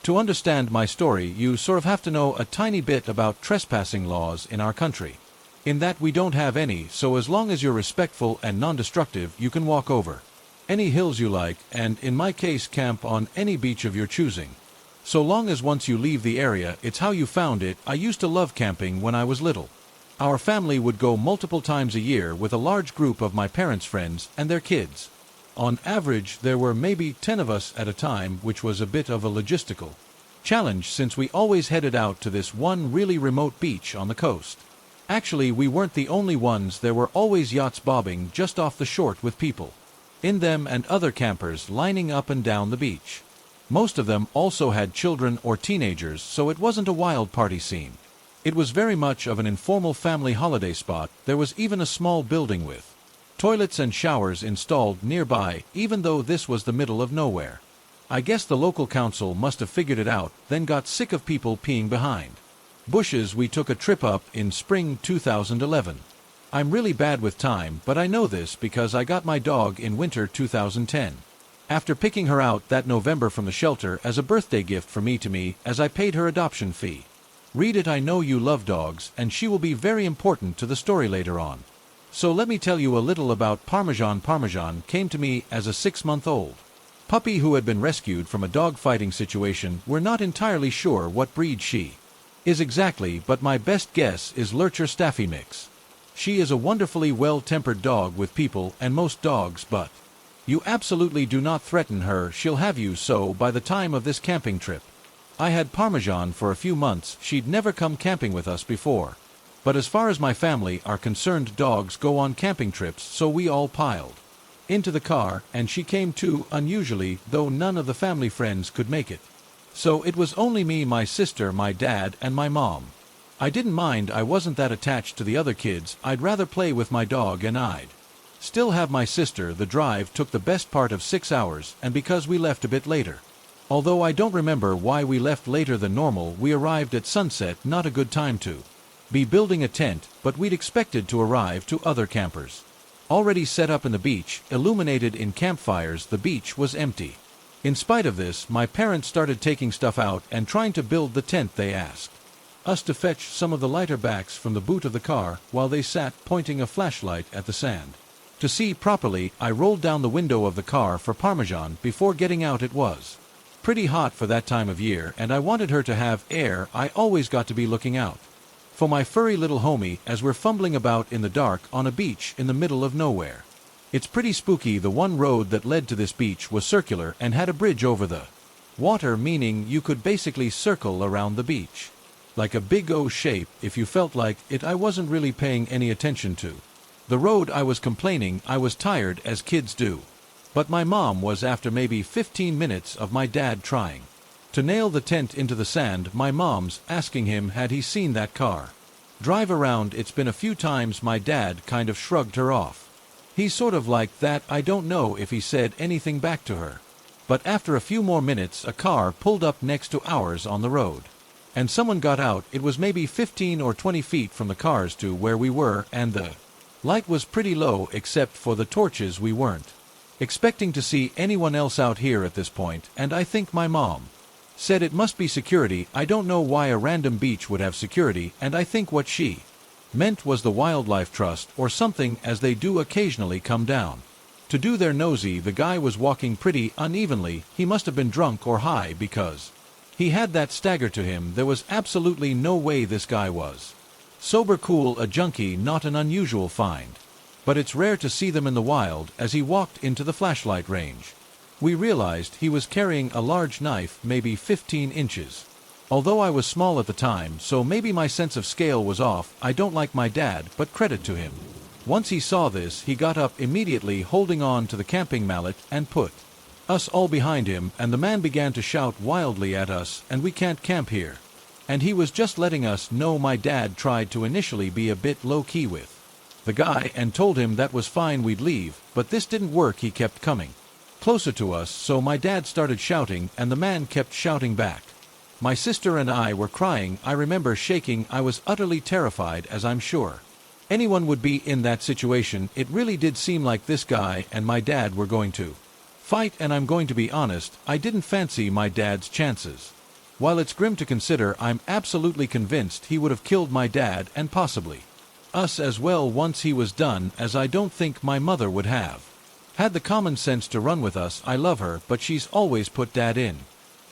To understand my story, you sort of have to know a tiny bit about trespassing laws in our country. In that we don't have any, so as long as you're respectful and non-destructive, you can walk over any hills you like, and in my case camp on any beach of your choosing. So long as once you leave the area, it's how you found it. I used to love camping when I was little. Our family would go multiple times a year with a large group of my parents' friends and their kids. On average, there were maybe 10 of us at a time, which was a bit of a logistical challenge since we always headed out to this one really remote beach on the coast. Actually, we weren't the only ones. There were always yachts bobbing just off the shore with people in them and other campers lining up and down the beach. Most of them also had children or teenagers, so it wasn't a wild party scene. It was very much of an informal family holiday spot. There was even a small building with toilets and showers installed nearby, even though this was the middle of nowhere. I guess the local council must have figured it out, then got sick of people peeing behind bushes. We took a trip up in spring 2011. I'm really bad with time, but I know this because I got my dog in winter 2010. After picking her out that November from the shelter as a birthday gift for me as I paid her adoption fee. Read it. I know you love dogs, and she will be very important to the story later on. So let me tell you a little about Parmesan. Parmesan came to me as a 6-month-old puppy who had been rescued from a dog-fighting situation. We're not entirely sure what breed she is exactly, but my best guess is Lurcher Staffy mix. She is a wonderfully well-tempered dog with people and most dogs, but you absolutely do not threaten her, she'll have you. So by the time of this camping trip, I had Parmesan for a few months. She'd never come camping with us before. But as far as my family are concerned, dogs go on camping trips, so we all piled into the car, and she came too, unusually, though none of the family friends could make it. So it was only me, my sister, my dad, and my mom. I didn't mind. I wasn't that attached to the other kids. I'd rather play with my dog, and I'd still have my sister. The drive took the best part of 6 hours, and because we left a bit later, although I don't remember why we left later than normal, we arrived at sunset. Not a good time to be building a tent, but we'd expected to arrive to other campers already set up in the beach, illuminated in campfires. The beach was empty. In spite of this, my parents started taking stuff out and trying to build the tent. They asked us to fetch some of the lighter backs from the boot of the car while they sat pointing a flashlight at the sand. To see properly, I rolled down the window of the car for Parmesan before getting out. It was pretty hot for that time of year, and I wanted her to have air. I always got to be looking out for my furry little homie as we're fumbling about in the dark on a beach in the middle of nowhere. It's pretty spooky. The one road that led to this beach was circular and had a bridge over the water, meaning you could basically circle around the beach like a big O shape if you felt like it. I wasn't really paying any attention to the road. I was complaining. I was tired, as kids do. But my mom was. After maybe 15 minutes of my dad trying to nail the tent into the sand, my mom's asking him had he seen that car drive around. It's been a few times. My dad kind of shrugged her off. He's sort of like that. I don't know if he said anything back to her. But after a few more minutes, a car pulled up next to ours on the road, and someone got out. It was maybe 15 or 20 feet from the cars to where we were, and the light was pretty low except for the torches. We weren't expecting to see anyone else out here at this point, and I think my mom said it must be security. I don't know why a random beach would have security, and I think what she meant was the Wildlife Trust or something, as they do occasionally come down to do their nosy. The guy was walking pretty unevenly. He must have been drunk or high because he had that stagger to him. There was absolutely no way this guy was sober. Cool. A junkie, not an unusual find, but it's rare to see them in the wild. As he walked into the flashlight range, we realized he was carrying a large knife, maybe 15 inches. Although I was small at the time, so maybe my sense of scale was off. I don't like my dad, but credit to him. Once he saw this, he got up immediately, holding on to the camping mallet, and put us all behind him, and the man began to shout wildly at us, and we can't camp here. And he was just letting us know. My dad tried to initially be a bit low-key with the guy and told him that was fine, we'd leave, but this didn't work. He kept coming closer to us, so my dad started shouting, and the man kept shouting back. My sister and I were crying. I remember shaking. I was utterly terrified, as I'm sure anyone would be in that situation. It really did seem like this guy and my dad were going to fight, and I'm going to be honest, I didn't fancy my dad's chances. While it's grim to consider, I'm absolutely convinced he would have killed my dad and possibly us as well once he was done, as I don't think my mother would have had the common sense to run with us. I love her, but she's always put Dad in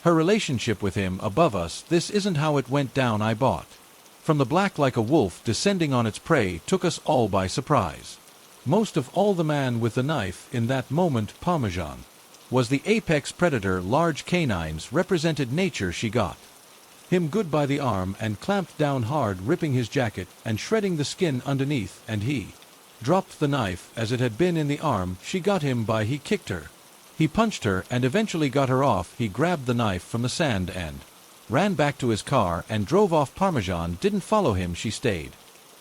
her relationship with him above us. This isn't how it went down. I bought from the black like a wolf descending on its prey took us all by surprise. Most of all, the man with the knife in that moment, Parmesan, was the apex predator. Large canines represented nature. She got him good by the arm and clamped down hard, ripping his jacket and shredding the skin underneath, and he dropped the knife as it had been in the arm she got him by. He kicked her, he punched her, and eventually got her off. He grabbed the knife from the sand and ran back to his car and drove off. Parmesan didn't follow him. She stayed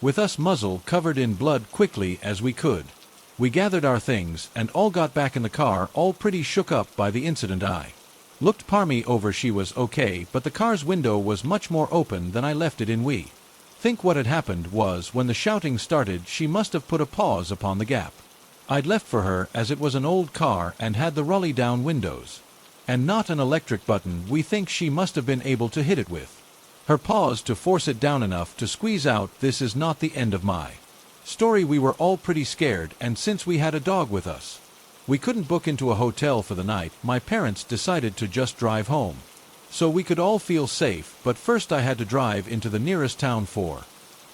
with us, muzzle covered in blood. Quickly as we could, we gathered our things and all got back in the car, all pretty shook up by the incident. I looked Parmy over. She was okay, but the car's window was much more open than I left it in. We think what had happened was when the shouting started, she must have put a pause upon the gap I'd left for her, as it was an old car and had the rolly down windows and not an electric button. We think she must have been able to hit it with her paws to force it down enough to squeeze out. This is not the end of my story. We were all pretty scared, and since we had a dog with us, we couldn't book into a hotel for the night. My parents decided to just drive home so we could all feel safe, but first I had to drive into the nearest town for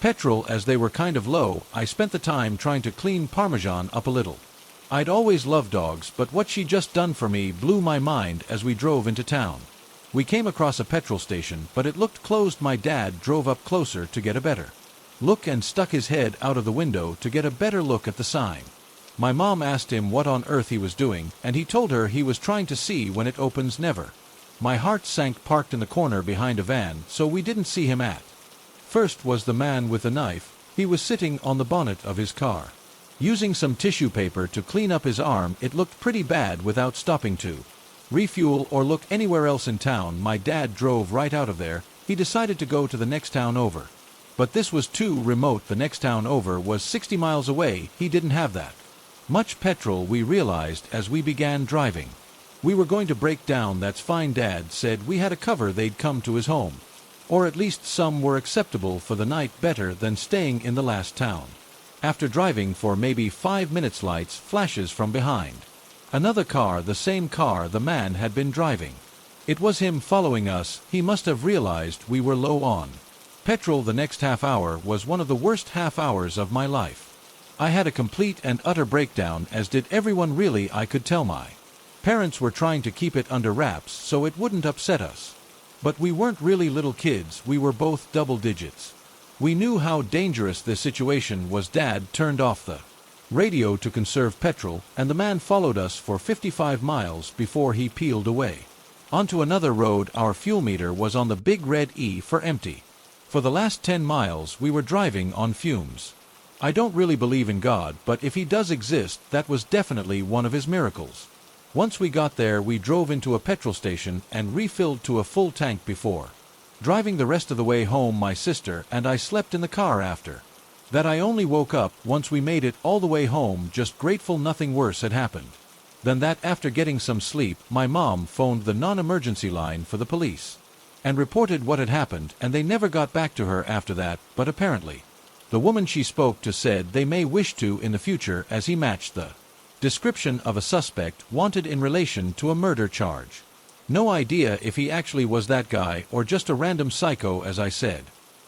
petrol, as they were kind of low. I spent the time trying to clean Parmesan up a little. I'd always loved dogs, but what she just done for me blew my mind. As we drove into town, we came across a petrol station, but it looked closed. My dad drove up closer to get a better look and stuck his head out of the window to get a better look at the sign. My mom asked him what on earth he was doing, and he told her he was trying to see when it opens. Never. My heart sank. Parked in the corner behind a van, so we didn't see him at first, was the man with the knife. He was sitting on the bonnet of his car, using some tissue paper to clean up his arm. It looked pretty bad. Without stopping to refuel or look anywhere else in town, my dad drove right out of there. He decided to go to the next town over, but this was too remote. The next town over was 60 miles away. He didn't have that much petrol. We realized as we began driving we were going to break down. That's fine. Dad said we had a cover. They'd come to his home, or at least some were acceptable for the night, better than staying in the last town. After driving for maybe 5 minutes, lights flashes from behind another car, the same car the man had been driving. It was him following us. He must have realized we were low on petrol. The next half hour was one of the worst half hours of my life. I had a complete and utter breakdown, as did everyone. Really, I could tell my parents were trying to keep it under wraps so it wouldn't upset us. But we weren't really little kids. We were both double digits. We knew how dangerous this situation was. Dad turned off the radio to conserve petrol, and the man followed us for 55 miles before he peeled away onto another road. Our fuel meter was on the big red E for empty. For the last 10 miles we were driving on fumes. I don't really believe in God, but if he does exist, that was definitely one of his miracles. Once we got there, we drove into a petrol station and refilled to a full tank before driving the rest of the way home. My sister and I slept in the car after that. I only woke up once we made it all the way home, just grateful nothing worse had happened than that. After getting some sleep, my mom phoned the non-emergency line for the police and reported what had happened, and they never got back to her after that. But apparently the woman she spoke to said they may wish to in the future, as he matched the description of a suspect wanted in relation to a murder charge. No idea if he actually was that guy or just a random psycho. As I said,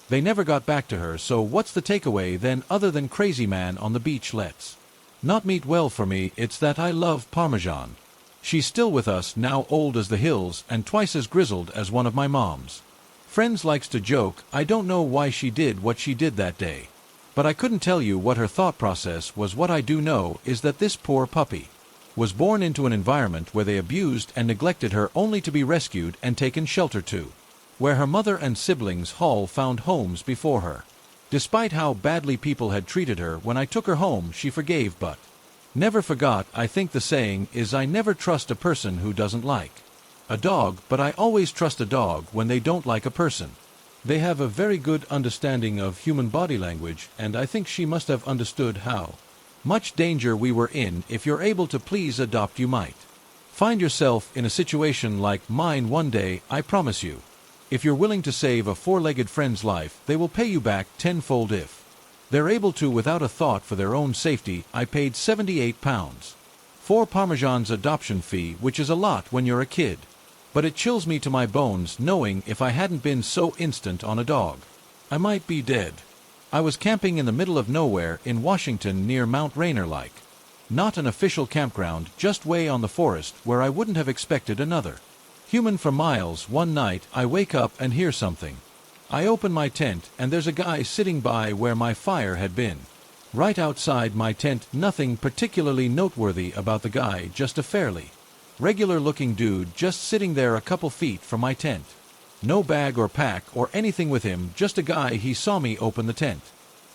they never got back to her. So what's the takeaway then, other than crazy man on the beach? Let's not meet well for me. It's that I love Parmesan. She's still with us now, old as the hills and twice as grizzled as one of my mom's friends likes to joke. I don't know why she did what she did that day, but I couldn't tell you what her thought process was. What I do know is that this poor puppy was born into an environment where they abused and neglected her, only to be rescued and taken shelter to where her mother and siblings all found homes before her. Despite how badly people had treated her, when I took her home, she forgave but never forgot. I think the saying is, I never trust a person who doesn't like a dog, but I always trust a dog when they don't like a person. They have a very good understanding of human body language, and I think she must have understood how much danger we were in. If you're able to please adopt, you might find yourself in a situation like mine one day, I promise you. If you're willing to save a four-legged friend's life, they will pay you back tenfold if they're able to without a thought for their own safety. I paid £78 for Parmesan's adoption fee, which is a lot when you're a kid. But it chills me to my bones knowing if I hadn't been so instant on a dog, I might be dead. I was camping in the middle of nowhere in Washington near Mount Rainier, like not an official campground, just way on the forest where I wouldn't have expected another human for miles. One night I wake up and hear something. I open my tent and there's a guy sitting by where my fire had been. Right outside my tent, nothing particularly noteworthy about the guy, just a fairly regular-looking dude just sitting there a couple feet from my tent. No bag or pack or anything with him, just a guy. He saw me open the tent.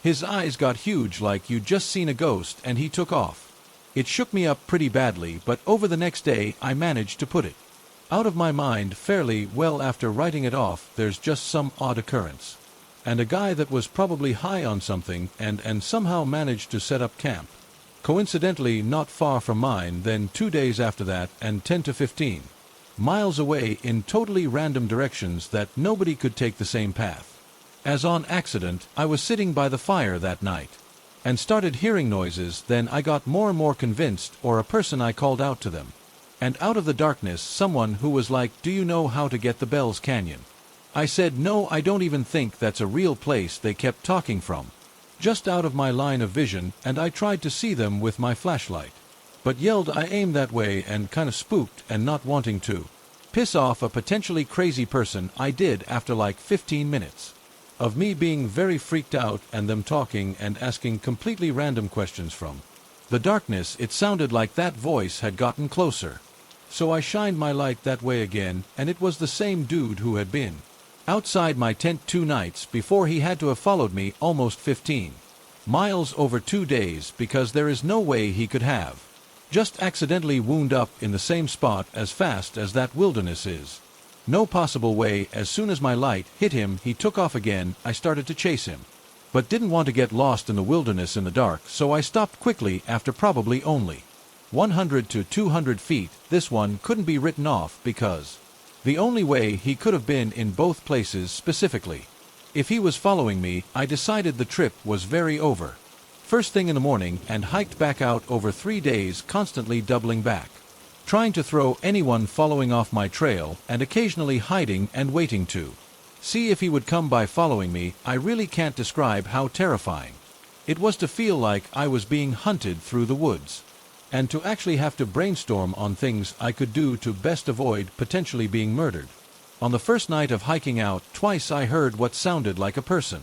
His eyes got huge like you'd just seen a ghost, and he took off. It shook me up pretty badly, but over the next day I managed to put it out of my mind fairly well. After writing it off, there's just some odd occurrence. And a guy that was probably high on something and somehow managed to set up camp. Coincidentally not far from mine, then 2 days after that, and 10 to 15 miles away in totally random directions that nobody could take the same path. As on accident, I was sitting by the fire that night and started hearing noises. Then I got more and more convinced, or a person. I called out to them. And out of the darkness, someone who was like, "Do you know how to get the Bells Canyon?" I said, "No, I don't even think that's a real place they kept talking from." Just out of my line of vision, and I tried to see them with my flashlight. But yelled I aimed that way and kinda spooked, and not wanting to piss off a potentially crazy person, I did after like 15 minutes of me being very freaked out and them talking and asking completely random questions from the darkness. It sounded like that voice had gotten closer. So I shined my light that way again, and it was the same dude who had been outside my tent 2 nights before. He had to have followed me almost 15 miles over 2 days, because there is no way he could have just accidentally wound up in the same spot as fast as that wilderness is. No possible way. As soon as my light hit him, he took off again. I started to chase him, but didn't want to get lost in the wilderness in the dark, so I stopped quickly after probably only 100 to 200 feet. This one couldn't be written off, because the only way he could have been in both places specifically, if he was following me. I decided the trip was very over first thing in the morning and hiked back out over 3 days, constantly doubling back, trying to throw anyone following off my trail, and occasionally hiding and waiting to see if he would come by following me. I really can't describe how terrifying it was to feel like I was being hunted through the woods, and to actually have to brainstorm on things I could do to best avoid potentially being murdered. On the first night of hiking out, twice I heard what sounded like a person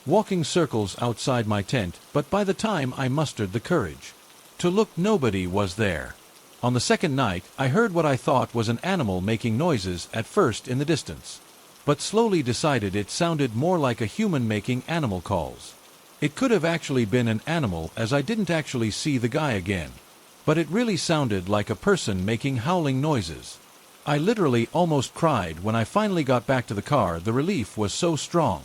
walking circles outside my tent, but by the time I mustered the courage to look, nobody was there. On the second night, I heard what I thought was an animal making noises at first in the distance, but slowly decided it sounded more like a human making animal calls. It could have actually been an animal, as I didn't actually see the guy again, but it really sounded like a person making howling noises. I literally almost cried when I finally got back to the car. The relief was so strong.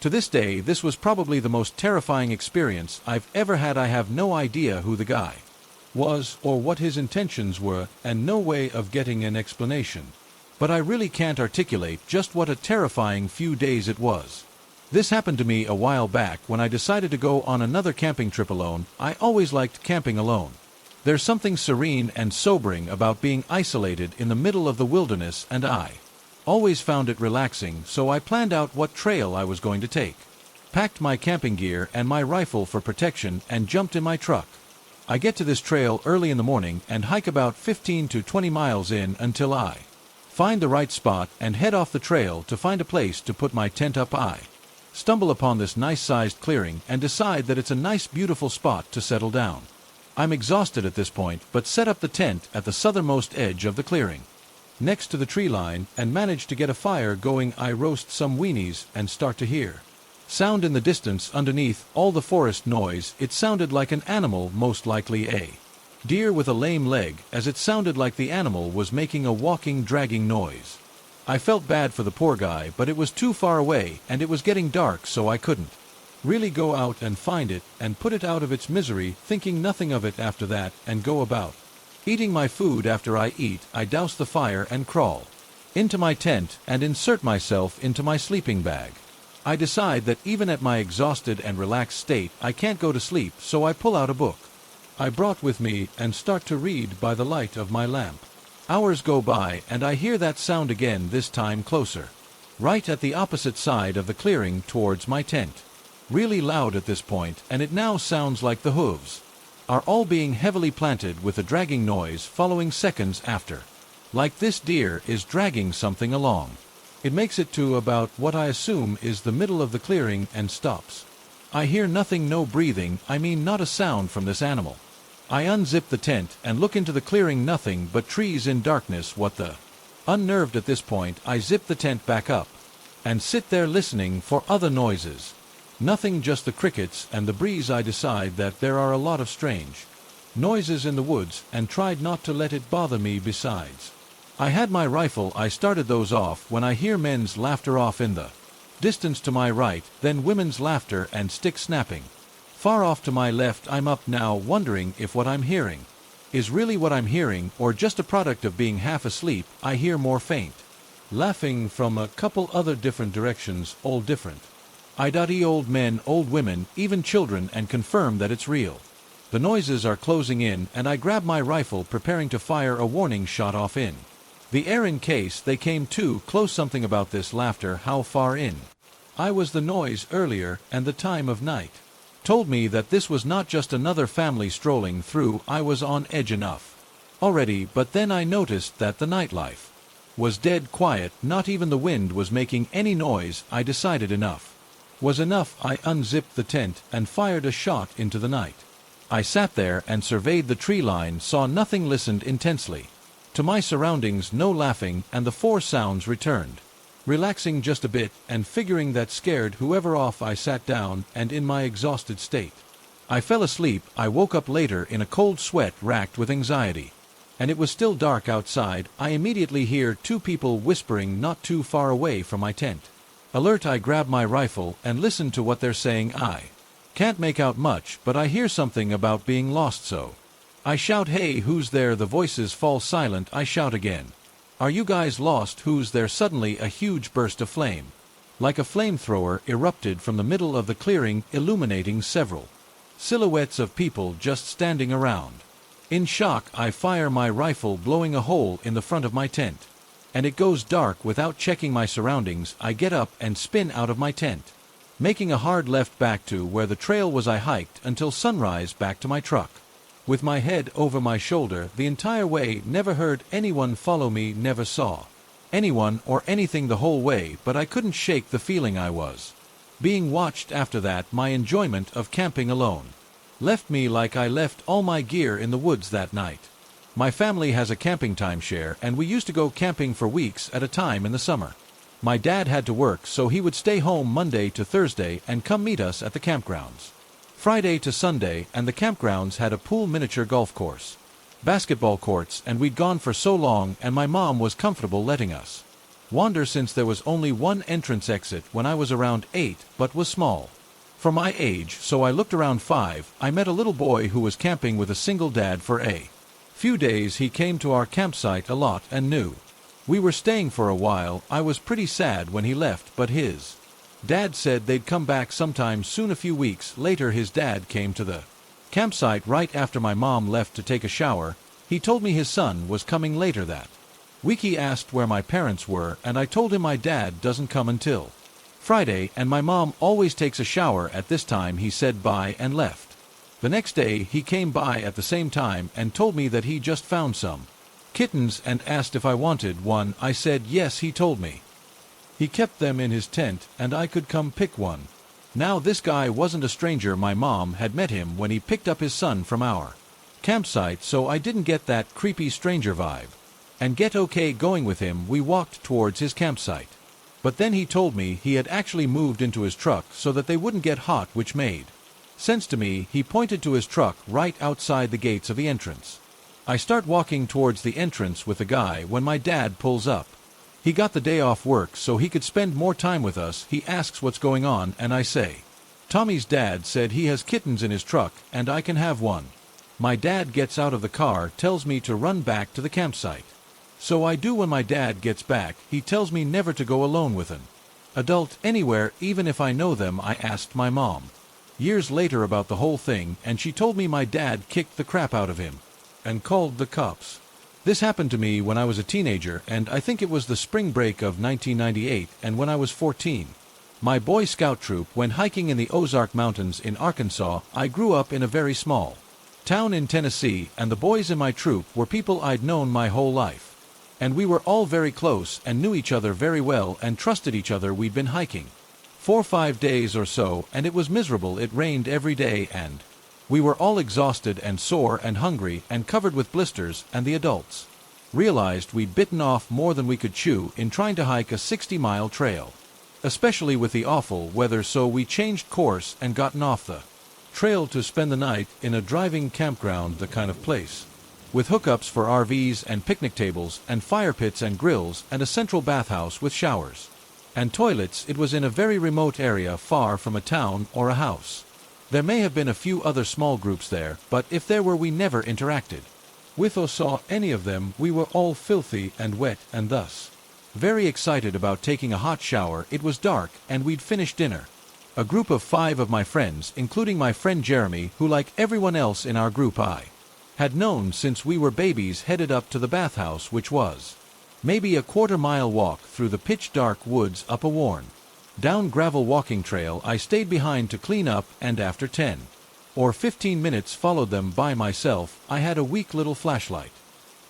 To this day, this was probably the most terrifying experience I've ever had. I have no idea who the guy was or what his intentions were, and no way of getting an explanation. But I really can't articulate just what a terrifying few days it was. This happened to me a while back when I decided to go on another camping trip alone. I always liked camping alone. There's something serene and sobering about being isolated in the middle of the wilderness, and I always found it relaxing, so I planned out what trail I was going to take, packed my camping gear and my rifle for protection, and jumped in my truck. I get to this trail early in the morning and hike about 15 to 20 miles in until I find the right spot and head off the trail to find a place to put my tent up. I stumble upon this nice-sized clearing and decide that it's a nice, beautiful spot to settle down. I'm exhausted at this point, but set up the tent at the southernmost edge of the clearing, next to the tree line, and manage to get a fire going. I roast some weenies and start to hear sound in the distance underneath all the forest noise. It sounded like an animal, most likely a deer with a lame leg, as it sounded like the animal was making a walking, dragging noise. I felt bad for the poor guy, but it was too far away and it was getting dark, so I couldn't really go out and find it and put it out of its misery, thinking nothing of it after that, and go about eating my food. After I eat, I douse the fire and crawl into my tent and insert myself into my sleeping bag. I decide that even at my exhausted and relaxed state I can't go to sleep, so I pull out a book I brought with me and start to read by the light of my lamp. Hours go by and I hear that sound again, this time closer, right at the opposite side of the clearing towards my tent. Really loud at this point, and it now sounds like the hooves are all being heavily planted, with a dragging noise following seconds after. Like this deer is dragging something along. It makes it to about what I assume is the middle of the clearing and stops. I hear nothing, no breathing, I mean not a sound from this animal. I unzip the tent and look into the clearing, nothing but trees in darkness. What the? Unnerved at this point, I zip the tent back up and sit there listening for other noises. Nothing, just the crickets and the breeze. I decide that there are a lot of strange noises in the woods and tried not to let it bother me. Besides, I had my rifle. I started those off when I hear men's laughter off in the distance to my right, then women's laughter and stick snapping far off to my left. I'm up now, wondering if what I'm hearing is really what I'm hearing or just a product of being half asleep. I hear more faint laughing from a couple other different directions, all different. Old men, old women, even children, and confirm that it's real. The noises are closing in and I grab my rifle, preparing to fire a warning shot off in the air in case they came too close. Something about this laughter, how far in I was, the noise earlier, and the time of night told me that this was not just another family strolling through. I was on edge enough already, but then I noticed that the nightlife was dead quiet. Not even the wind was making any noise. I decided enough was enough. I unzipped the tent and fired a shot into the night. I sat there and surveyed the tree line, saw nothing, listened intensely to my surroundings, no laughing, and the four sounds returned. Relaxing just a bit and figuring that scared whoever off, I sat down and in my exhausted state I fell asleep. I woke up later in a cold sweat, racked with anxiety, and it was still dark outside. I immediately hear two people whispering not too far away from my tent. Alert, I grab my rifle and listen to what they're saying. I can't make out much, but I hear something about being lost, so I shout, "Hey, who's there?" The voices fall silent. I shout again, "Are you guys lost? Who's there?" Suddenly a huge burst of flame, like a flamethrower, erupted from the middle of the clearing, illuminating several silhouettes of people just standing around. In shock, I fire my rifle, blowing a hole in the front of my tent, and it goes dark. Without checking my surroundings, I get up and spin out of my tent, making a hard left back to where the trail was. I hiked until sunrise back to my truck, with my head over my shoulder the entire way. Never heard anyone follow me, never saw anyone or anything the whole way, but I couldn't shake the feeling I was being watched. After that, my enjoyment of camping alone left me, like I left all my gear in the woods that night. My family has a camping timeshare, and we used to go camping for weeks at a time in the summer. My dad had to work, so he would stay home Monday to Thursday and come meet us at the campgrounds Friday to Sunday, and the campgrounds had a pool, miniature golf course, basketball courts, and we'd gone for so long, and my mom was comfortable letting us wander since there was only one entrance exit when I was around 8, but was small for my age, so I looked around 5. I met a little boy who was camping with a single dad for a few days. He came to our campsite a lot and knew we were staying for a while. I was pretty sad when he left, but his dad said they'd come back sometime soon. A few weeks later, his dad came to the campsite right after my mom left to take a shower. He told me his son was coming later that week. He asked where my parents were, and I told him my dad doesn't come until Friday, and my mom always takes a shower at this time. He said bye and left. The next day he came by at the same time and told me that he just found some kittens and asked if I wanted one. I said yes. He told me he kept them in his tent and I could come pick one. Now this guy wasn't a stranger. My mom had met him when he picked up his son from our campsite, so I didn't get that creepy stranger vibe and get okay going with him. We walked towards his campsite, but then he told me he had actually moved into his truck so that they wouldn't get hot, which made sense to me. He pointed to his truck right outside the gates of the entrance. I start walking towards the entrance with the guy when my dad pulls up. He got the day off work so he could spend more time with us. He asks what's going on, and I say Tommy's dad said he has kittens in his truck and I can have one. My dad gets out of the car, tells me to run back to the campsite. So I do when my dad gets back. He tells me never to go alone with an adult anywhere, even if I know them. I asked my mom years later about the whole thing, and she told me my dad kicked the crap out of him and called the cops. This happened to me when I was a teenager, and I think it was the spring break of 1998, and when I was 14. My Boy Scout troop went hiking in the Ozark Mountains in Arkansas. I grew up in a very small town in Tennessee, and the boys in my troop were people I'd known my whole life. And we were all very close and knew each other very well and trusted each other. We'd been hiking 4 or 5 days or so, and it was miserable. It rained every day, and we were all exhausted and sore and hungry and covered with blisters, and the adults realized we'd bitten off more than we could chew in trying to hike a 60-mile trail, especially with the awful weather, so we changed course and gotten off the trail to spend the night in a driving campground, the kind of place with hookups for RVs and picnic tables and fire pits and grills and a central bathhouse with showers and toilets. It was in a very remote area far from a town or a house. There may have been a few other small groups there, but if there were, we never interacted with or saw any of them. We were all filthy and wet and thus very excited about taking a hot shower. It was dark and we'd finished dinner. A group of 5 of my friends, including my friend Jeremy, who like everyone else in our group I had known since we were babies, headed up to the bathhouse, which was maybe a quarter-mile walk through the pitch-dark woods up a worn down gravel walking trail. I stayed behind to clean up, and after 10 or 15 minutes followed them by myself. I had a weak little flashlight,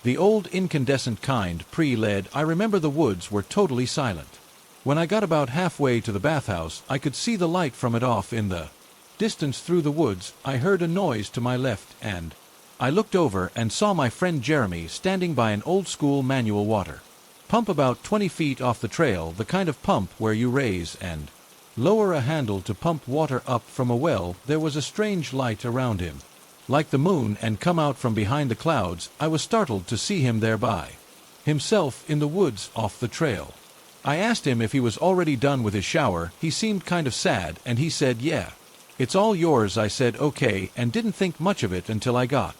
the old incandescent kind, pre-LED. I remember the woods were totally silent. When I got about halfway to the bathhouse, I could see the light from it off in the distance through the woods. I heard a noise to my left, and I looked over and saw my friend Jeremy standing by an old-school manual water pump about 20 feet off the trail, the kind of pump where you raise and lower a handle to pump water up from a well. There was a strange light around him, like the moon, and come out from behind the clouds. I was startled to see him there by himself in the woods off the trail. I asked him if he was already done with his shower. He seemed kind of sad, and he said, "Yeah, it's all yours." I said okay, and didn't think much of it until I got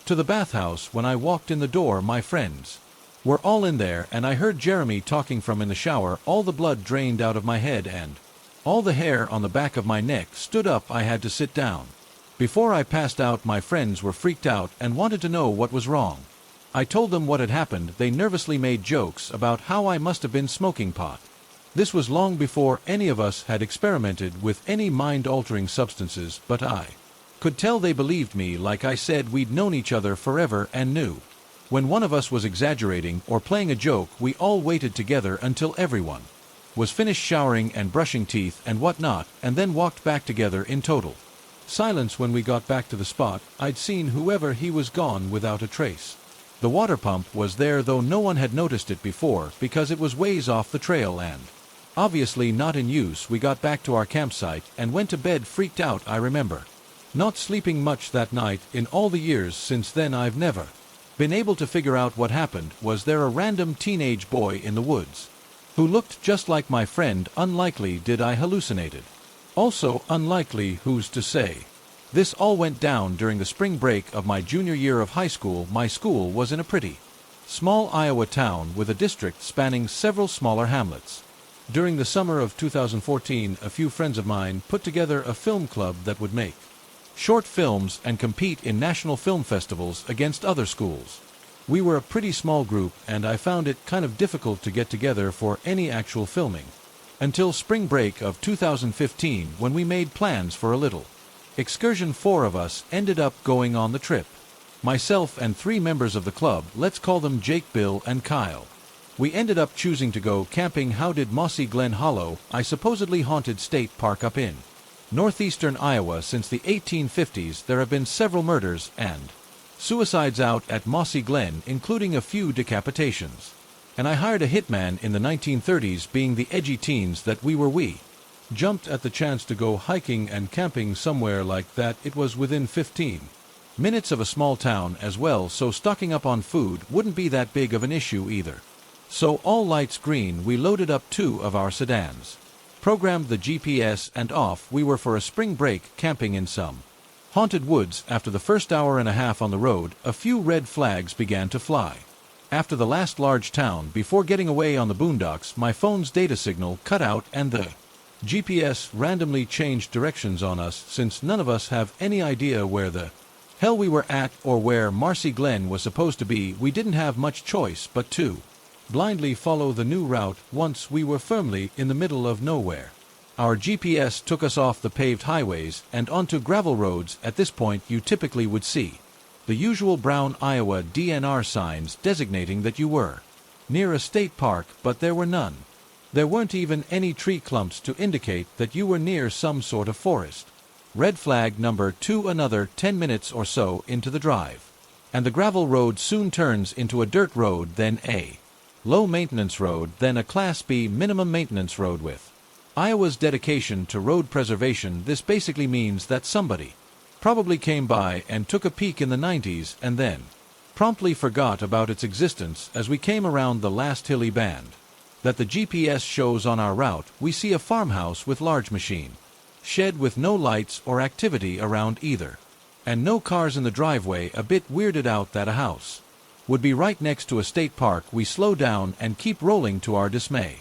to the bathhouse. When I walked in the door, my friends were all in there, and I heard Jeremy talking from in the shower. All the blood drained out of my head, and all the hair on the back of my neck stood up. I had to sit down before I passed out. My friends were freaked out and wanted to know what was wrong. I told them what had happened. They nervously made jokes about how I must have been smoking pot. This was long before any of us had experimented with any mind-altering substances, but I could tell they believed me. Like I said, we'd known each other forever and knew when one of us was exaggerating or playing a joke. We all waited together until everyone was finished showering and brushing teeth and whatnot, and then walked back together in total silence. When we got back to the spot, I'd seen whoever he was gone without a trace. The water pump was there, though no one had noticed it before because it was ways off the trail and obviously not in use. We got back to our campsite and went to bed freaked out. I remember not sleeping much that night. In all the years since then, I've never been able to figure out what happened. Was there a random teenage boy in the woods who looked just like my friend? Unlikely. Did I hallucinated? Also unlikely. Who's to say? This all went down during the spring break of my junior year of high school. My school was in a pretty small Iowa town with a district spanning several smaller hamlets. During the summer of 2014, a few friends of mine put together a film club that would make short films and compete in national film festivals against other schools. We were a pretty small group, and I found it kind of difficult to get together for any actual filming until spring break of 2015, when we made plans for a little excursion. 4 of us ended up going on the trip. Myself and 3 members of the club, let's call them Jake, Bill, and Kyle. We ended up choosing to go camping. How did Mossy Glen Hollow, a supposedly haunted state park up in northeastern Iowa. Since the 1850s, there have been several murders and suicides out at Mossy Glen, including a few decapitations. And I hired a hitman in the 1930s. Being the edgy teens that we were, we jumped at the chance to go hiking and camping somewhere like that. It was within 15 minutes of a small town as well, so stocking up on food wouldn't be that big of an issue either. So all lights green, we loaded up 2 of our sedans, programmed the GPS, and off we were for a spring break camping in some haunted woods. After the first hour and a half on the road, a few red flags began to fly. After the last large town, before getting away on the boondocks, my phone's data signal cut out and the GPS randomly changed directions on us since none of us have any idea where the hell we were at or where Marcy Glen was supposed to be. We didn't have much choice but to blindly follow the new route once we were firmly in the middle of nowhere. Our GPS took us off the paved highways and onto gravel roads. At this point you typically would see the usual brown Iowa DNR signs designating that you were near a state park, but there were none. There weren't even any tree clumps to indicate that you were near some sort of forest. Red flag number 2. Another 10 minutes or so into the drive, and the gravel road soon turns into a dirt road, then a low maintenance road, then a Class B minimum maintenance road. With Iowa's dedication to road preservation, this basically means that somebody probably came by and took a peek in the 90s and then promptly forgot about its existence. As we came around the last hilly band that the GPS shows on our route, we see a farmhouse with large machine shed with no lights or activity around either, and no cars in the driveway. A bit weirded out that a house would be right next to a state park, we slow down and keep rolling to our dismay.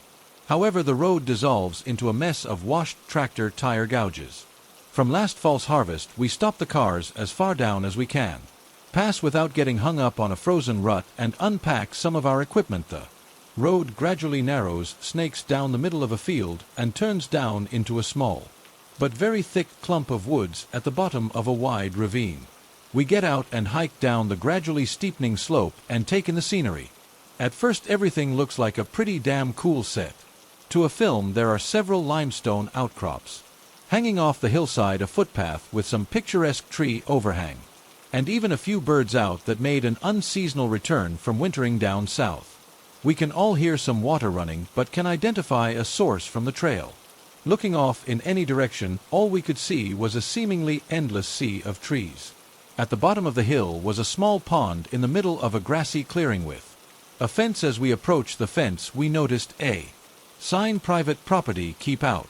However, the road dissolves into a mess of washed tractor tire gouges. From last fall's harvest, we stop the cars as far down as we can, pass without getting hung up on a frozen rut, and unpack some of our equipment. The road gradually narrows, snakes down the middle of a field, and turns down into a small but very thick clump of woods at the bottom of a wide ravine. We get out and hike down the gradually steepening slope and take in the scenery. At first everything looks like a pretty damn cool set to a film. There are several limestone outcrops hanging off the hillside, a footpath with some picturesque tree overhang, and even a few birds out that made an unseasonal return from wintering down south. We can all hear some water running, but can identify a source from the trail. Looking off in any direction, all we could see was a seemingly endless sea of trees. At the bottom of the hill was a small pond in the middle of a grassy clearing with a fence. As we approached the fence, we noticed a sign: private property, keep out.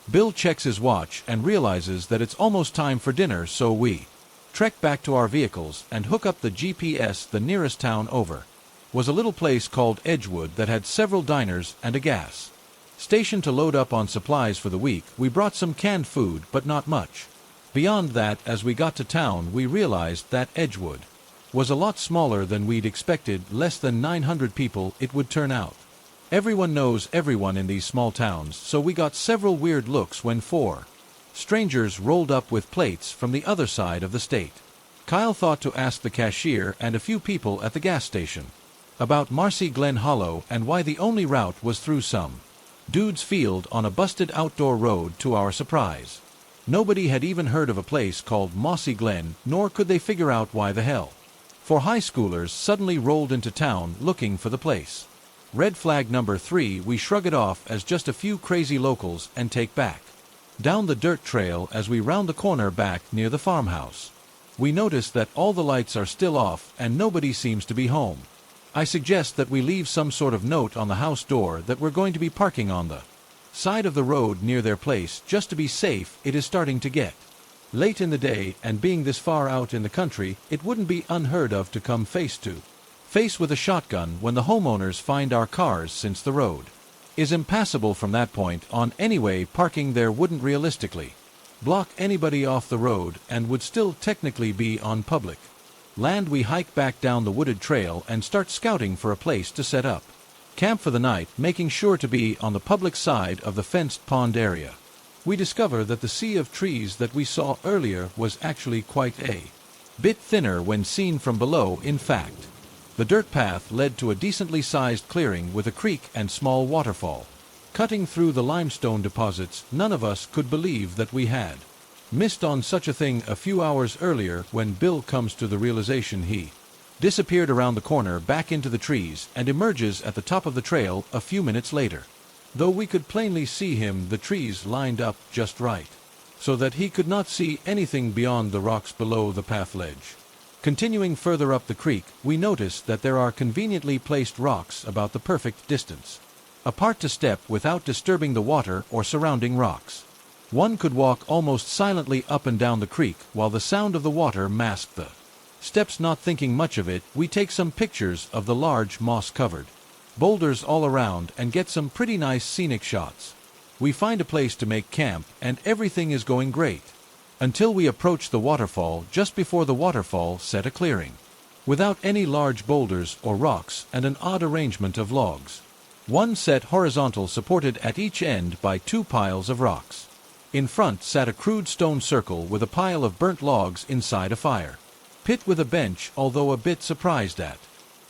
Bill checks his watch and realizes that it's almost time for dinner, so we trek back to our vehicles and hook up the GPS. The nearest town over was a little place called Edgewood that had several diners and a gas station to load up on supplies for the week. We brought some canned food, but not much beyond that. As we got to town, we realized that Edgewood was a lot smaller than we'd expected, less than 900 people it would turn out. Everyone knows everyone in these small towns, so we got several weird looks when 4 strangers rolled up with plates from the other side of the state. Kyle thought to ask the cashier and a few people at the gas station about Marcy Glen Hollow and why the only route was through some dude's field on a busted outdoor road. To our surprise, nobody had even heard of a place called Mossy Glen, nor could they figure out why the hell 4 high schoolers suddenly rolled into town looking for the place. Red flag number 3. We shrug it off as just a few crazy locals and take back down the dirt trail. As we round the corner back near the farmhouse, we notice that all the lights are still off and nobody seems to be home. I suggest that we leave some sort of note on the house door that we're going to be parking on the side of the road near their place, just to be safe. It is starting to get late in the day, and being this far out in the country, it wouldn't be unheard of to come face to face with a shotgun when the homeowners find our cars, since the road is impassable from that point on anyway. Parking there wouldn't realistically block anybody off the road and would still technically be on public land. We hike back down the wooded trail and start scouting for a place to set up camp for the night, making sure to be on the public side of the fenced pond area. We discover that the sea of trees that we saw earlier was actually quite a bit thinner when seen from below. In fact, the dirt path led to a decently sized clearing with a creek and small waterfall cutting through the limestone deposits. None of us could believe that we had missed on such a thing a few hours earlier. When Bill comes to the realization, he disappeared around the corner back into the trees and emerges at the top of the trail a few minutes later. Though we could plainly see him, the trees lined up just right so that he could not see anything beyond the rocks below the path ledge. Continuing further up the creek, we notice that there are conveniently placed rocks about the perfect distance apart to step without disturbing the water or surrounding rocks. One could walk almost silently up and down the creek while the sound of the water masked the Steps not thinking much of it, we take some pictures of the large moss-covered boulders all around and get some pretty nice scenic shots. We find a place to make camp and everything is going great. Until we approach the waterfall. Just before the waterfall set a clearing, without any large boulders or rocks, and an odd arrangement of logs. One set horizontal, supported at each end by two piles of rocks. In front sat a crude stone circle with a pile of burnt logs inside a fire pit with a bench, although a bit surprised at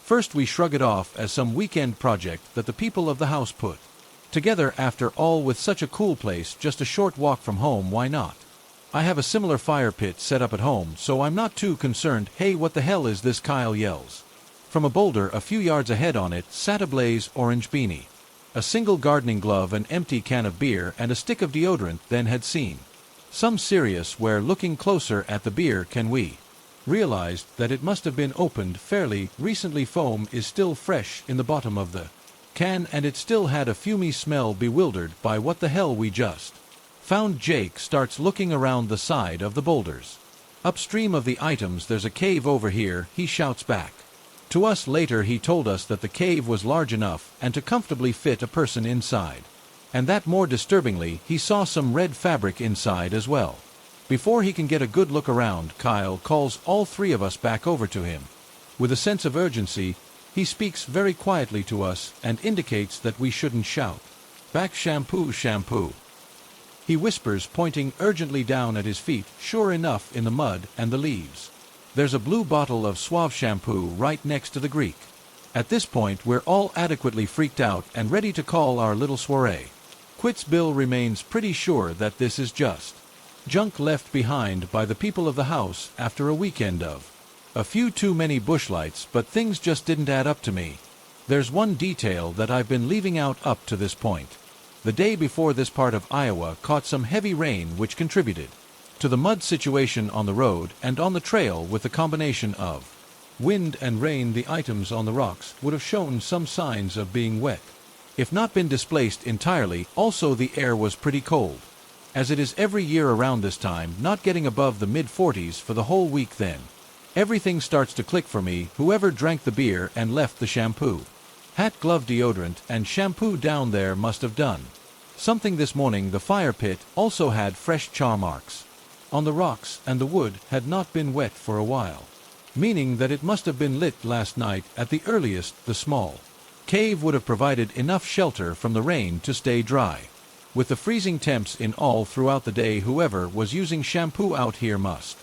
first we shrug it off as some weekend project that the people of the house put together. After all, with such a cool place just a short walk from home, why not? I have a similar fire pit set up at home, so I'm not too concerned. Hey, what the hell is this? Kyle yells. From a boulder a few yards ahead, on it sat a blaze orange beanie, a single gardening glove, an empty can of beer, and a stick of deodorant. Then had seen some serious where looking closer at the beer can we realized that it must have been opened fairly recently. Foam is still fresh in the bottom of the can and it still had a fumy smell. Bewildered by what the hell we just found, Jake starts looking around the side of the boulders. Upstream of the items there's a cave over here, he shouts back to us. Later he told us that the cave was large enough and to comfortably fit a person inside, and that more disturbingly he saw some red fabric inside as well. Before he can get a good look around, Kyle calls all three of us back over to him. With a sense of urgency, he speaks very quietly to us and indicates that we shouldn't shout back. Shampoo, shampoo, he whispers, pointing urgently down at his feet. Sure enough, in the mud and the leaves, there's a blue bottle of Suave shampoo right next to the Greek. At this point we're all adequately freaked out and ready to call our little soiree quits. Bill remains pretty sure that this is just junk left behind by the people of the house after a weekend of a few too many bushlights, but things just didn't add up to me. There's one detail that I've been leaving out up to this point. The day before, this part of Iowa caught some heavy rain which contributed to the mud situation on the road and on the trail. With the combination of wind and rain, the items on the rocks would have shown some signs of being wet, if not been displaced entirely. Also, the air was pretty cold, as it is every year around this time, not getting above the mid-40s for the whole week. Then everything starts to click for me. Whoever drank the beer and left the shampoo, hat, glove, deodorant, and shampoo down there must have done something this morning. The fire pit also had fresh char marks on the rocks, and the wood had not been wet for a while, meaning that it must have been lit last night at the earliest. The small cave would have provided enough shelter from the rain to stay dry. With the freezing temps in all throughout the day, whoever was using shampoo out here must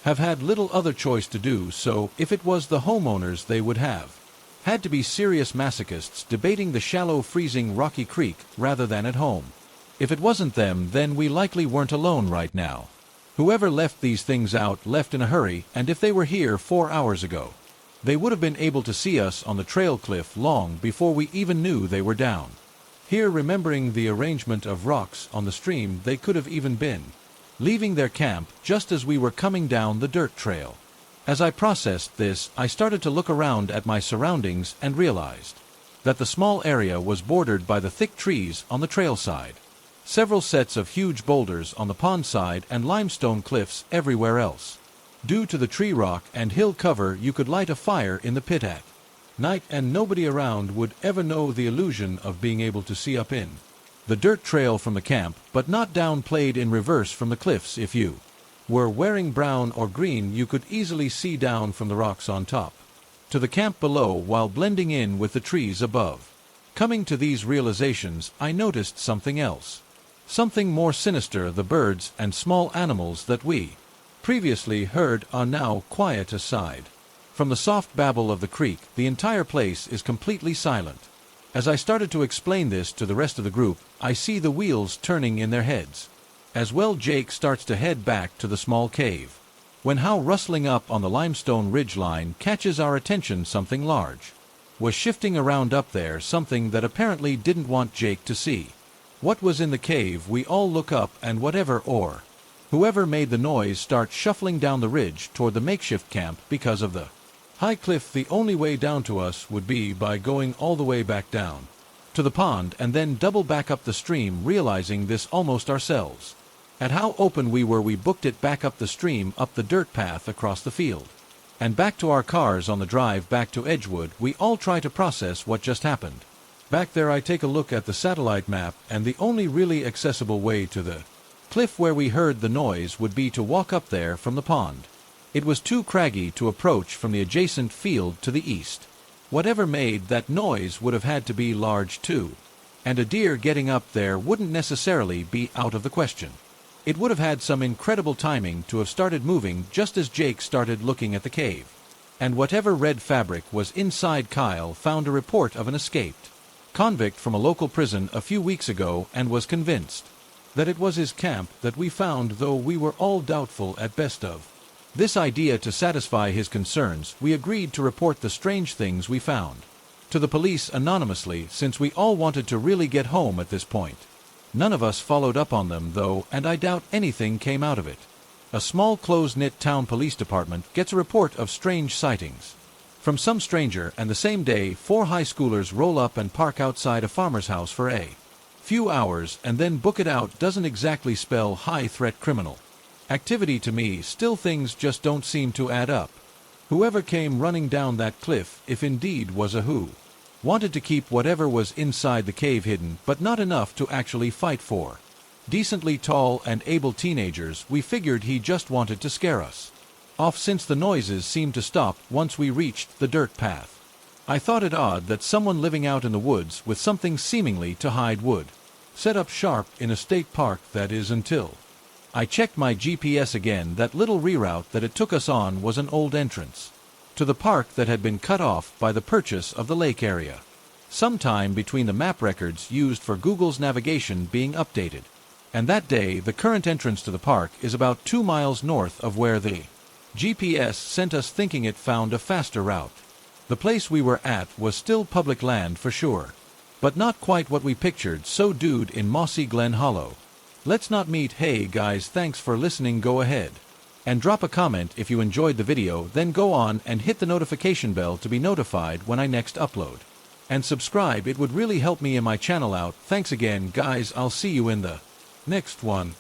have had little other choice to do so. If it was the homeowners, they would have had to be serious masochists debating the shallow, freezing rocky creek rather than at home. If it wasn't them, then we likely weren't alone right now. Whoever left these things out left in a hurry, and if they were here 4 hours ago, they would have been able to see us on the trail cliff long before we even knew they were down here. Remembering the arrangement of rocks on the stream, they could have even been leaving their camp just as we were coming down the dirt trail. As I processed this, I started to look around at my surroundings and realized that the small area was bordered by the thick trees on the trail side, several sets of huge boulders on the pond side, and limestone cliffs everywhere else. Due to the tree, rock, and hill cover, you could light a fire in the pit at night and nobody around would ever know the illusion of being able to see up in the dirt trail from the camp, but not down, played in reverse from the cliffs. If you were wearing brown or green, you could easily see down from the rocks on top to the camp below while blending in with the trees above. Coming to these realizations, I noticed something else, something more sinister. The birds and small animals that we previously heard are now quiet. Aside from the soft babble of the creek, the entire place is completely silent. As I started to explain this to the rest of the group, I see the wheels turning in their heads. As well, Jake starts to head back to the small cave, when how rustling up on the limestone ridgeline catches our attention. Something large was shifting around up there, something that apparently didn't want Jake to see what was in the cave. We all look up, and whatever or whoever made the noise starts shuffling down the ridge toward the makeshift camp. Because of the high cliff, the only way down to us would be by going all the way back down to the pond and then double back up the stream. Realizing this almost ourselves at how open we were, we booked it back up the stream, up the dirt path across the field. And back to our cars on the drive back to Edgewood, we all try to process what just happened. Back there I take a look at the satellite map, and the only really accessible way to the cliff where we heard the noise would be to walk up there from the pond. It was too craggy to approach from the adjacent field to the east. Whatever made that noise would have had to be large too. And a deer getting up there wouldn't necessarily be out of the question. It would have had some incredible timing to have started moving just as Jake started looking at the cave. And whatever red fabric was inside, Kyle found a report of an escaped convict from a local prison a few weeks ago and was convinced that it was his camp that we found, though we were all doubtful at best of this idea. To satisfy his concerns, we agreed to report the strange things we found to the police anonymously, since we all wanted to really get home at this point. None of us followed up on them, though, and I doubt anything came out of it. A small close-knit town police department gets a report of strange sightings from some stranger, and the same day 4 high schoolers roll up and park outside a farmer's house for a few hours and then book it out. Doesn't exactly spell high-threat criminal activity to me. Still, things just don't seem to add up. Whoever came running down that cliff, if indeed was a who, wanted to keep whatever was inside the cave hidden, but not enough to actually fight for decently tall and able teenagers. We figured he just wanted to scare us off, since the noises seemed to stop once we reached the dirt path. I thought it odd that someone living out in the woods with something seemingly to hide would set up sharp in a state park, that is, until I checked my GPS again. That little reroute that it took us on was an old entrance to the park that had been cut off by the purchase of the lake area sometime between the map records used for Google's navigation being updated. And that day, the current entrance to the park is about 2 miles north of where the GPS sent us, thinking it found a faster route. The place we were at was still public land for sure, but not quite what we pictured. So dude, in Mossy Glen Hollow. Let's not meet. Hey guys, thanks for listening. Go ahead and drop a comment if you enjoyed the video, then go on and hit the notification bell to be notified when I next upload. And subscribe, it would really help me and my channel out. Thanks again guys, I'll see you in the next one.